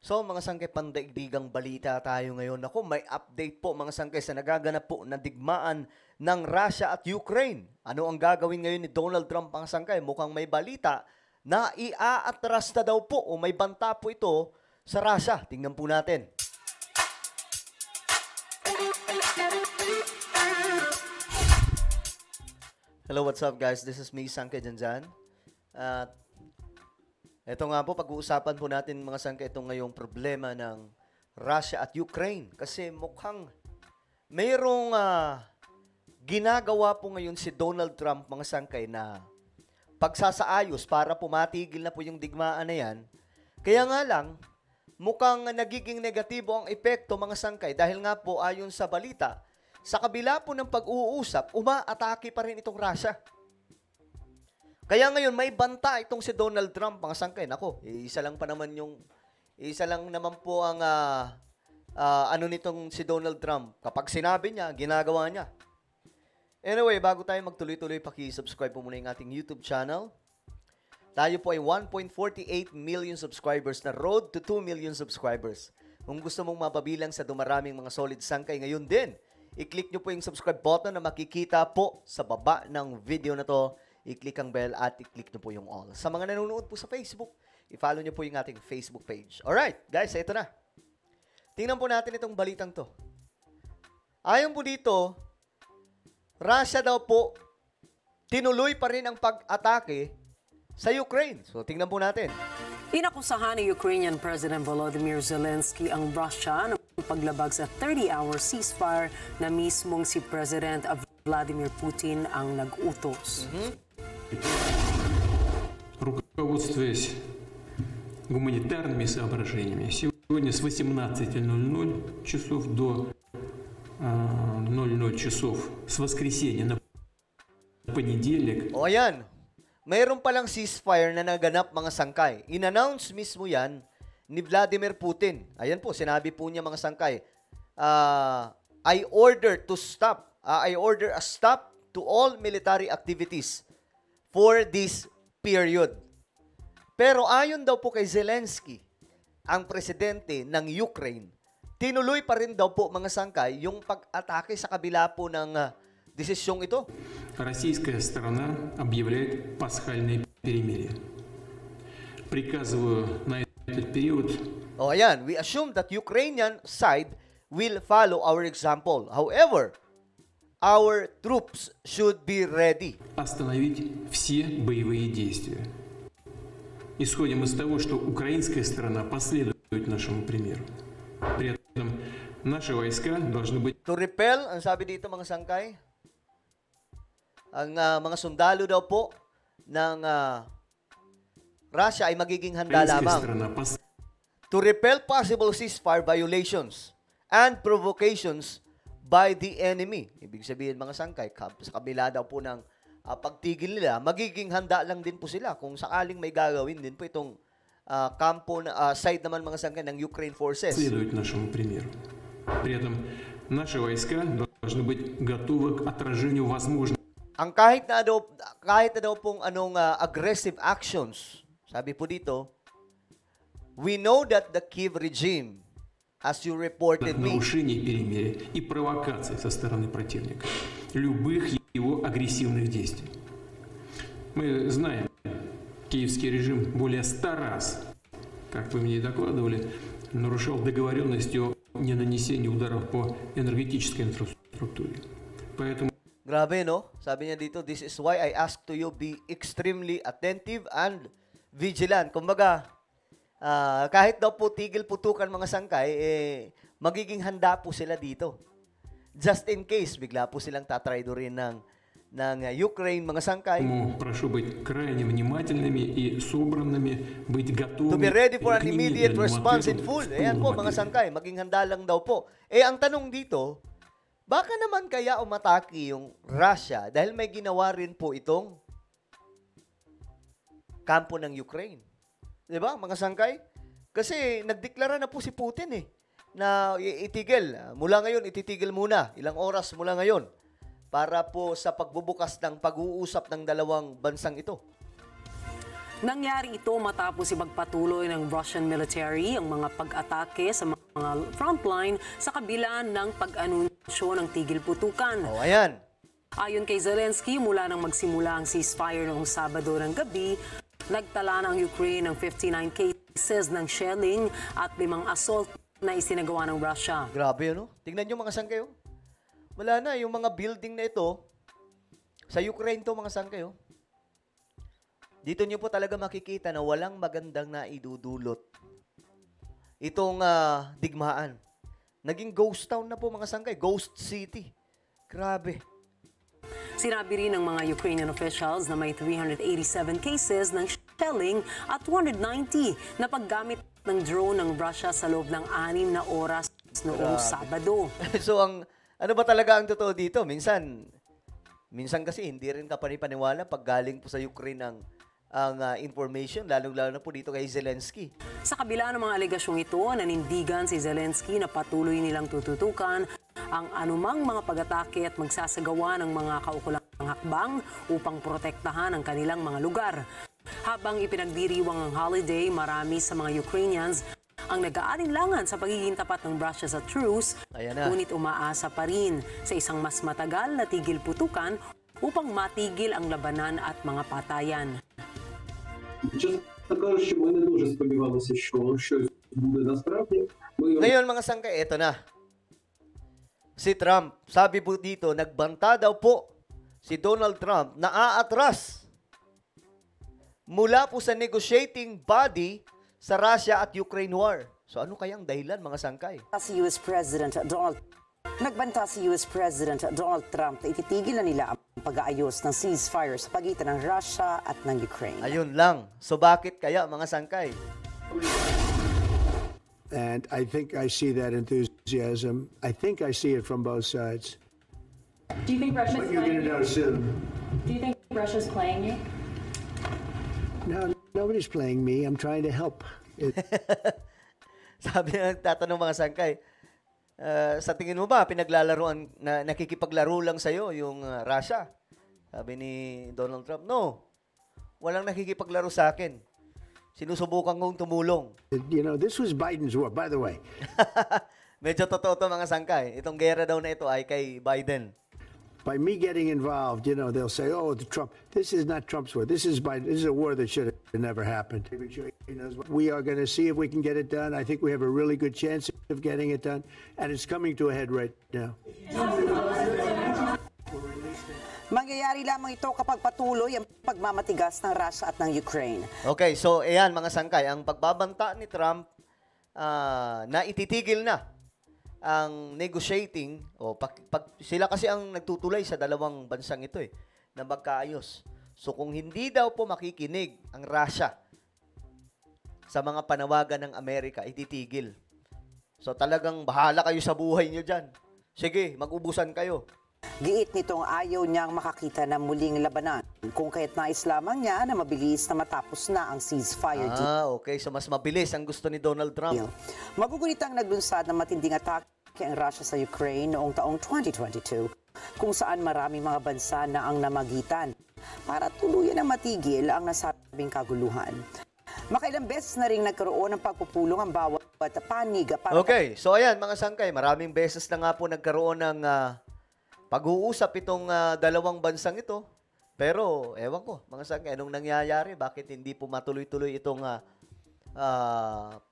So mga sangkay, pandaigdigang balita tayo ngayon. Ako, may update po mga sangkay sa nagaganap po na digmaan ng Russia at Ukraine. Ano ang gagawin ngayon ni Donald Trump mga sangkay? Mukhang may balita na iaatras na daw po o may banta po ito sa Russia. Tingnan po natin. Hello, what's up guys? This is me, Sangkay Janjan. At ito nga po, pag-uusapan po natin mga sangkay itong ngayong problema ng Russia at Ukraine. Kasi mukhang mayroong ginagawa po ngayon si Donald Trump mga sangkay na pagsasaayos para pumatigil na po yung digmaan na yan. Kaya nga lang, mukhang nagiging negatibo ang epekto mga sangkay dahil nga po ayon sa balita, sa kabila po ng pag-uusap, umaatake pa rin itong Russia. Kaya ngayon, may banta itong si Donald Trump, mga sangkay. Nako, isa lang naman po ang ano nitong si Donald Trump. Kapag sinabi niya, ginagawa niya. Anyway, bago tayo magtuloy-tuloy, paki-subscribe po muna yung ating YouTube channel. Tayo po ay 1.48 million subscribers na road to 2 million subscribers. Kung gusto mong mapabilang sa dumaraming mga solid sangkay ngayon din, i-click nyo po yung subscribe button na makikita po sa baba ng video na to. I-click ang bell at i-click nyo po yung all. Sa mga nanonood po sa Facebook, i-follow nyo po yung ating Facebook page. Alright, guys, ito na. Tingnan po natin itong balitang to. Ayon po dito, Russia daw po, tinuloy pa rin ang pag-atake sa Ukraine. So, tingnan po natin. Inakusahan ni Ukrainian President Volodymyr Zelensky ang Russia ng paglabag sa 30-hour ceasefire na mismong si President Vladimir Putin ang nag-utos. Руководствуясь гуманитарными соображениями, сегодня с 18:00 часов до 00 часов с воскресенья на понедельник. O ayan, mayroon palang ceasefire na naganap mga sangkay. In-announce mismo yan ni Vladimir Putin. Ayan po, sinabi po niya mga sangkay, I order a stop to all military activities for this period. Pero ayon daw po kay Zelensky, ang presidente ng Ukraine, tinuloy pa rin daw po mga sangkay yung pag-atake sa kabila po ng desisyong ito. Российская сторона объявляет пасхальное перемирие. Приказываю на этот период. O ayan, we assume that Ukrainian side will follow our example. However, our troops should be ready. Остановить все боевые действия. Исходим из того, что украинская сторона последует нашему примеру. При этом наши войска должны быть... To repel, ang sabi dito mga sangkay, ang mga sundalo daw po ng Russia ay magiging handa lamang to repel possible ceasefire violations and provocations by the enemy. Ibig sabihin mga sangkay, sa kabila daw po ng pagtigil nila, magiging handa lang din po sila kung sakaling may gagawin din po itong kampo na side naman mga sangkay ng Ukraine forces. Следует нашему примеру. При этом наши войска должны быть готовы к отражению возможных. Ang kahit na daw pong aggressive actions, sabi po dito, we know that the Kyiv regime, as you reported me, нарушений перемирия и провокаций со стороны противника, любых его агрессивных действий. Мы знаем, киевский режим более 100 раз, как вы мне и докладывали, нарушал договоренности о ненанесении ударов по энергетической инфраструктуре. Поэтому grabe, no? Sabi niya dito, this is why I ask to you be extremely attentive and vigilant. Kumbaga, kahit daw po tigil putukan mga sangkay, magiging handa po sila dito. Just in case, bigla po silang tatraidorin ng Ukraine mga sangkay. Прошу быть крайне внимательными и собранными, быть To готовыми be ready for an к immediate немедленному response in ответу full. в Ayan po полном mga объеме. sangkay, maging handa lang daw po. Ang tanong dito, baka naman kaya umatake yung Russia dahil may ginawa rin po itong kampo ng Ukraine. Di ba, mga sangkay? Kasi nagdeklara na po si Putin na itigil. Mula ngayon, ititigil muna. Ilang oras mula ngayon para po sa pagbubukas ng pag-uusap ng dalawang bansang ito. Nangyari ito matapos ipagpatuloy ng Russian military ang mga pag-atake sa mga frontline sa kabila ng pag-anunsyo ng tigil putukan. O, ayan. Ayon kay Zelensky, mula nang magsimula ang ceasefire noong Sabado ng gabi, nagtala ng Ukraine ng 59 cases ng shelling at 5 assault na isinagawa ng Russia. Grabe, ano? Tingnan nyo mga sangkay, oh. Wala na, yung mga building na ito, sa Ukraine to mga sangkay, oh. Dito nyo po talaga makikita na walang magandang naidudulot itong digmaan. Naging ghost town na po mga sangkay, ghost city. Grabe. Sinabi rin ng mga Ukrainian officials na may 387 cases ng shelling at 290 na paggamit ng drone ng Russia sa loob ng 6 na oras noong Sabado. So, ano ba talaga ang totoo dito? Minsan kasi hindi rin kapanipaniwala pag galing po sa Ukraine ang information, lalong-lalo na po dito kay Zelensky. Sa kabila ng mga alegasyong ito, nanindigan si Zelensky na patuloy nilang tututukan ang anumang mga pag-atake at magsasagawa ng mga kaukulang hakbang upang protektahan ang kanilang mga lugar. Habang ipinagdiriwang ang holiday, marami sa mga Ukrainians ang nag-aalinlangan sa pagiging tapat ng Russia sa truce, ngunit umaasa pa rin sa isang mas matagal na tigil putukan upang matigil ang labanan at mga patayan. Чесно кажучи, ми не дуже сподівалися, що щось буде насправді. Ngayon mga sangkay, eto na. Si Trump, sabi po dito, nagbanta daw po si Donald Trump na aatras mula po sa negotiating body sa Russia at Ukraine war. So ano kayang dahilan mga sangkay? Nagbanta si US President Donald Trump na ititigil na nila ang pag-aayos ng ceasefire sa pagitan ng Russia at ng Ukraine. Ayun lang. So bakit kaya mga sangkay? And I think I see that enthusiasm. I think I see it from both sides. Do you think Russia's But you're playing going to you? know soon. Do you think Russia's playing you? No, nobody's playing me. I'm trying to help. Sabi na nagtatanong mga sangkay, sa tingin mo ba, pinaglalaroan, na nakikipaglaro lang sa'yo yung Russia? Sabi ni Donald Trump, no. Walang nakikipaglaro sa akin. Sinusubukan kong tumulong. You know, this was Biden's war, by the way. Medyo totoo to mga sangkay. Itong gera daw na ito ay kay Biden. By me getting involved, you know, they'll say, oh, the Trump. This is not Trump's war. This is Biden. This is a war that should have never happened. We are going to see if we can get it done. I think we have a really good chance of getting it done. And it's coming to a head right now. Mangyayari lamang ito kapag patuloy ang pagmamatigas ng Russia at ng Ukraine. Okay, so ayan mga sangkay, ang pagbabanta ni Trump na ititigil na ang negotiating, sila kasi ang nagtutulay sa dalawang bansang ito na magkaayos. So kung hindi daw po makikinig ang Russia sa mga panawagan ng Amerika, ititigil. So talagang bahala kayo sa buhay nyo dyan. Sige, mag-ubusan kayo. Giit nitong ayaw niyang makakita ng muling labanan, kung kaya't nais lamang niya na mabilis na matapos na ang ceasefire deal. Okay. So mas mabilis ang gusto ni Donald Trump. Magugunitang naglunsad ng matinding atake ang Russia sa Ukraine noong taong 2022, kung saan maraming mga bansa na ang namagitan para tuluyan na matigil ang nasabing kaguluhan. Makailang beses na rin nagkaroon ng pagpupulong ang bawat panig para... Okay, so ayan mga sangkay, maraming beses na nga po nagkaroon ng pag-uusap itong dalawang bansang ito. Pero, ewan ko, mga sangkay, anong nangyayari? Bakit hindi po matuloy-tuloy itong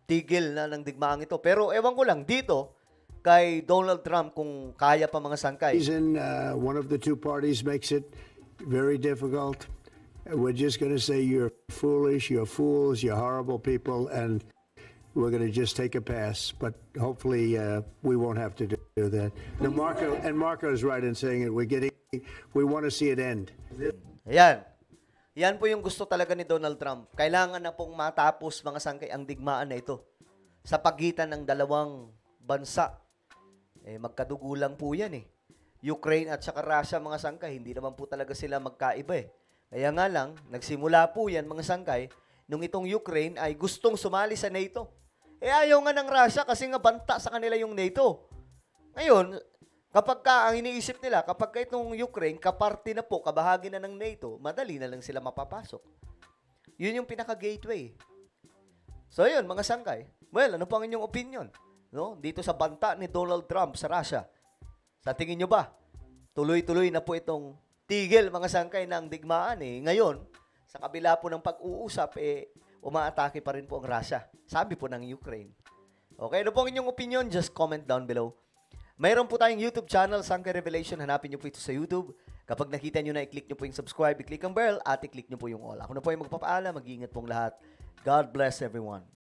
tigil na ng digmaang ito? Pero ewan ko lang, dito, kay Donald Trump, kung kaya pa mga sangkay. Reason one of the two parties makes it very difficult. We're just going to say you're foolish, you're fools, you're horrible people, and we're going to just take a pass. But hopefully we won't have to do that. No, Marco is right in saying it. We want to see it end. Ayan. Yan po yung gusto talaga ni Donald Trump. Kailangan na pong matapos mga sangkay ang digmaan na ito sa pagitan ng dalawang bansa. Magkadugo lang po yan Ukraine at saka Russia mga sangkay, hindi naman po talaga sila magkaiba Kaya nga lang, nagsimula po yan mga sangkay, nung itong Ukraine ay gustong sumali sa NATO. Ayaw nga ng Russia kasi nga banta sa kanila yung NATO. Ngayon, kapag ang iniisip nila, kapag itong Ukraine, kaparte na po, kabahagi na ng NATO, madali na lang sila mapapasok. Yun yung pinaka-gateway. So, yun, mga sangkay. Well, ano po ang inyong opinion? No? Dito sa banta ni Donald Trump sa Russia. Sa tingin nyo ba, tuloy-tuloy na po itong tigil, mga sangkay, ng digmaan eh. Ngayon, sa kabila po ng pag-uusap, umaatake pa rin po ang Russia. Sabi po ng Ukraine. Okay, ano po ang inyong opinion? Just comment down below. Mayroon po tayong YouTube channel, Sangkay Revelation. Hanapin nyo po ito sa YouTube. Kapag nakita nyo na, i-click nyo po yung subscribe, i-click ang bell, at i-click nyo po yung all. Ako na po yung magpapaalam. Mag-iingat pong lahat. God bless everyone.